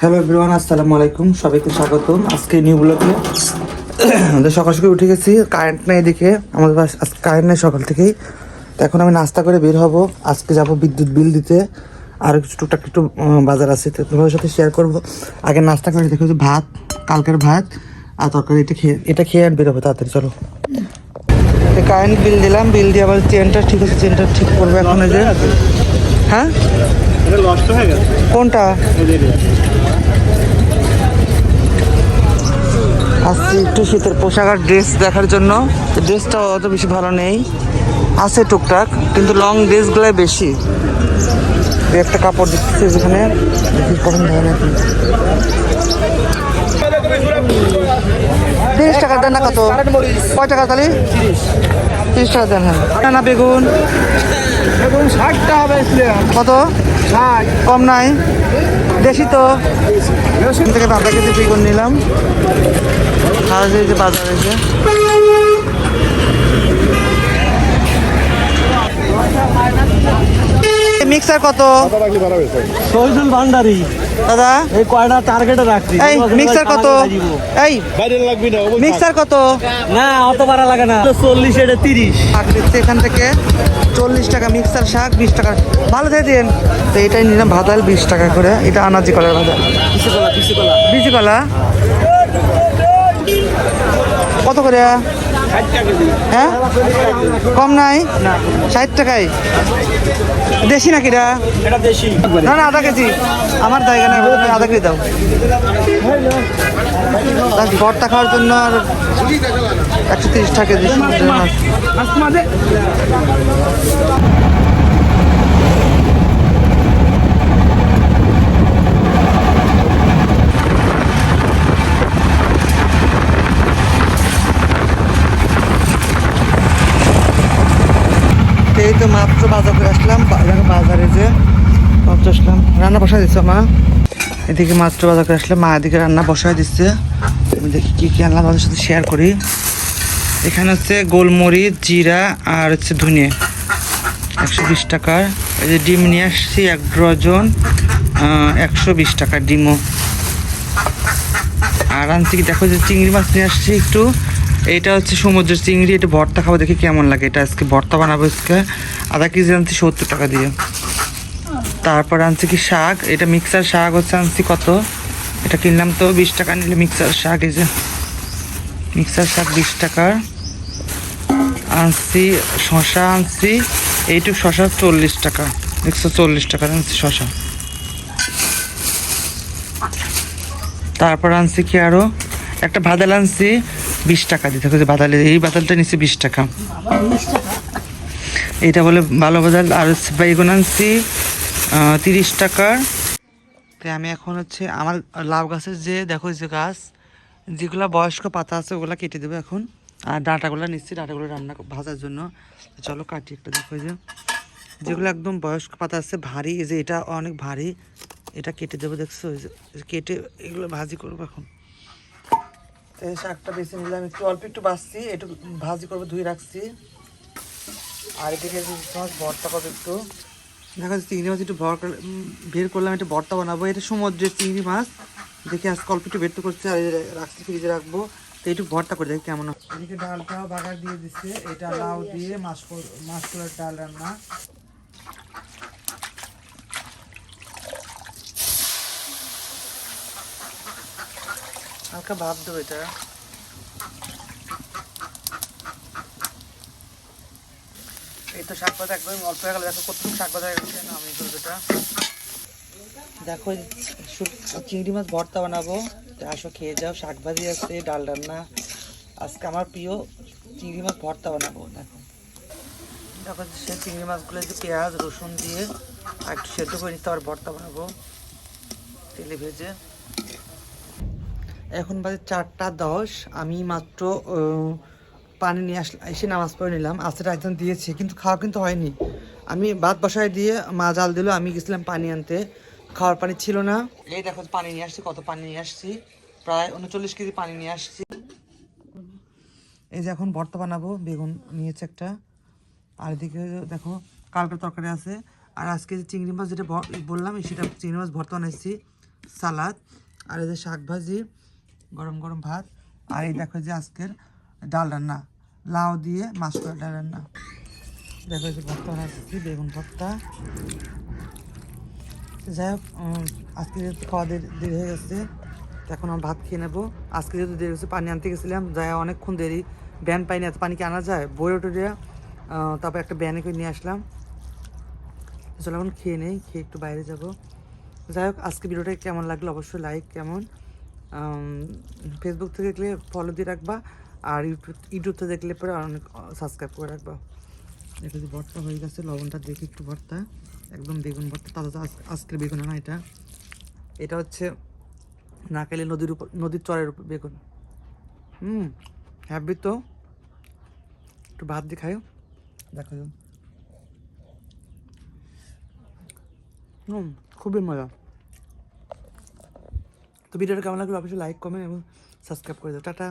Hello everyone, আসসালামু আলাইকুম, সবাইকে স্বাগতম আজকে নিউ ব্লগে। আমাদের সকাল সকাল উঠে গেছি, কারেন্ট নেই এদিকে আমাদের আজকে কারেন্ট নেই সকাল থেকেই। তো এখন আমি নাস্তা করে বের হব, আজকে যাব বিদ্যুৎ বিল দিতে, আর কিছু টুকটাক একটু বাজার আছে, তো তোমাদের সাথে শেয়ার করব। আগে নাস্তা করে দেখো যে ভাত, কালকের ভাত আর তরকারি, এটা খেয়ে আর বের হবো তাড়াতাড়ি। চলো, কারেন্ট বিল দিলাম, বিল দিয়ে আবার চেনটা ঠিক আছে, চেনটা ঠিক করবো এখন। এই যে হ্যাঁ, কোনটা আসছি একটু শীতের পোশাক আর ড্রেস দেখার জন্য। ড্রেসটা অত বেশি ভালো নেই, আছে টুকটাক, কিন্তু লং ড্রেসগুলাই বেশি। একটা কাপড় দিচ্ছে যেখানে, দেখি পছন্দ হয় নাকি। 30 টাকা দেন না? কত, কয় টাকা তাহলে? 30 টাকা দেন। হ্যাঁ না, বেগুন 60 টাকা বেচলে কত? 60 কম নাই, বেশি তো। এখান থেকে আধা কেজি বেগুন নিলাম। আর এই যে বাজার এসে মিক্সার কত? শহীদুল ভান্ডারি দাদা এই কয়টা টার্গেটে রাখছি। এই মিক্সার কত? এই মিক্সার কত? না অত বাড়া লাগে না, 40 এটা 30 শাক দিচ্ছে এখান থেকে 40 টাকা, মিক্সার শাক 20 টাকা, ভালো দিয়ে দিন। তো এটাই নিলাম ভাতাল 20 টাকা করে, এটা আনাজি কলার ভাতাল। বিচি কলা কত করে? হ্যাঁ কম নাই, 60 টাকায়। দেশি নাকি এটা? এটা দেশি না না, আধা কেজি আমার জায়গা নেই, আধা কেজি দাও। ভর্তা খাওয়ার জন্য আর 130 টাকা কেজি সমুদ্রের মাছ। এই তো মাত্র বাজার করে আসলাম, বাজারে যে মাত্র আসলাম, রান্না বসাই দিচ্ছে মা। এদিকে মাত্র বাজার করে আসলাম, মা এদিকে রান্না বসাই দিচ্ছে। আমি দেখি কী কী আনলাম আমাদের সাথে শেয়ার করি। এখানে হচ্ছে গোলমরিচ, জিরা আর হচ্ছে ধনে, 120 টাকার। এই যে ডিম নিয়ে আসছি 1 ডজন, 120 টাকার ডিমও। আর আনছি কি দেখো, যে চিংড়ি মাছ নিয়ে আসছি একটু, এইটা হচ্ছে সমুদ্রের চিংড়ি, এটা ভর্তা খাবো, দেখি কেমন লাগে। এটা আজকে ভর্তা বানাবো আজকে। আধা কেজি আনছি 70 টাকা দিয়ে। তারপর আনছি কি শাক, এটা মিক্সার শাক হচ্ছে আনছি কত, এটা কিনলাম তো 20 টাকা নিলে মিক্সার শাক। এই যে মিক্সার শাক 20 টাকার আনছি। শশা আনছি, এইটুক শশা 40 টাকা, 140 টাকা আনছি শশা। তারপর আনছি কি আরো একটা ভাদাল আনছি 20 টাকা দিয়ে। দেখো যে ভাদাল, এই ভাদালটা নিচ্ছি 20 টাকা, এইটা বলে ভালো ভাদাল। আর হচ্ছে বেগুন আনছি 30 টাকার। তাই আমি এখন হচ্ছে আমার লাউ গাছের যে দেখো যে গাছ, যেগুলো বয়স্ক পাতা আছে ওগুলো কেটে দেবো এখন। আর ডাঁটাগুলো নিচ্ছি, ডাঁটাগুলো রান্না ভাজার জন্য। চলো কাটি একটা। দেখো যে যেগুলো একদম বয়স্ক পাতা আছে ভারী, এই যে এটা অনেক ভারী, এটা কেটে দেবো। দেখছো কেটে এগুলো ভাজি করবো এখন। এই শাকটা বেছে নিলাম, একটু অল্প একটু বাছছি, একটু ভাজি করবো, ধুয়ে রাখছি। আর এদিকে মাছ ভর্তা করবো একটু। দেখা যাচ্ছে চিংড়ি মাছ একটু বের করলাম, একটু ভর্তা বানাবো। এটা সমুদ্রের চিংড়ি মাছ, দেখি আজকে অল্প একটু বের করছে, আর রাখছি ফ্রিজে রাখবো। তো একটু ভর্তা করে দেখি কেমন। এদিকে ডালটাও বাগার দিয়ে দিচ্ছে, এটা লাউ দিয়ে মাসকলার ডাল রান্না। হালকা ভাব দেবো এটা। এই তো শাক পাতা একদম অল্প হয়ে গেল, দেখো কতটুকু শাক পাতা গেছে না। আমি এটা দেখো চিংড়ি মাছ ভর্তা বানাবো, আসো খেয়ে যাও। শাক ভাজি আছে, ডাল রান্না। আজকে আমার প্রিয় চিংড়ি মাছ ভর্তা বানাবো। দেখো দেখো সে চিংড়ি মাছগুলো যে পেঁয়াজ রসুন দিয়ে আর একটু সেদ্ধ করে নিতে, আবার ভর্তা বানাবো তেলে ভেজে। এখন বাজে 4টা 10, আমি মাত্র পানি নিয়ে এসে নামাজ পড়ে নিলাম। আস্তেটা একজন দিয়েছে, কিন্তু খাওয়া কিন্তু হয়নি। আমি ভাত বসায় দিয়ে মা জাল দিল, আমি গেছিলাম পানি আনতে, খাওয়ার পানি ছিল না। এই দেখো পানি নিয়ে আসছি, কত পানি নিয়ে আসছি, প্রায় 39 কেজি পানি নিয়ে আসছি। এই যে এখন ভর্তা বানাবো, বেগুন নিয়েছে একটা, আর এদিকে দেখো কালকের তরকারি আছে। আর আজকে যে চিংড়ি মাছ যেটা বললাম, সেটা চিংড়ি মাছ ভর্তা বানাইছি। সালাদ, আর এই যে শাক ভাজি, গরম গরম ভাত, আর এই দেখো যে আজকের ডাল রান্না, লাউ দিয়ে মাছ করা ডাল রান্না। দেখো এই যে ভর্তা বানাচ্ছি, বেগুন ভর্তা। যাই হোক, আজকে যেহেতু খাওয়া দেরি হয়ে গেছে, তো এখন আমি ভাত খেয়ে নেবো। আজকে যেহেতু দেরি হয়েছে, পানি আনতে গেছিলাম, যাই অনেকক্ষণ দেরি, ব্যান পাইনি, এত পানি কি আনা যায়, বইয়ে টুরে তারপর একটা ব্যানে করে নিয়ে আসলাম। চলো এখন খেয়ে নেই, খেয়ে একটু বাইরে যাব। যাই হোক, আজকে ভিডিওটা কেমন লাগলো অবশ্যই লাইক, কেমন ফেসবুক থেকে দেখলে ফলো দিয়ে রাখবা, আর ইউটিউব থেকে দেখলে পরে অনেক সাবস্ক্রাইব করে রাখবা। দেখো যে ভর্তা হয়ে গেছে, লবণটা দেখি একটু ভর্তা, একদম বেগুন ভর্তা, তাজা আজকের বেগুন না এটা, এটা হচ্ছে নাকাইলে নদীর চরের উপর বেগুন। হ্যাপি তো, একটু ভাত দিয়ে খাইও। দেখো খুবই মজা। তো ভিডিওটা কেমন লাগলো অবশ্যই লাইক, কমেন্ট এবং সাবস্ক্রাইব করে দাও। টাটা।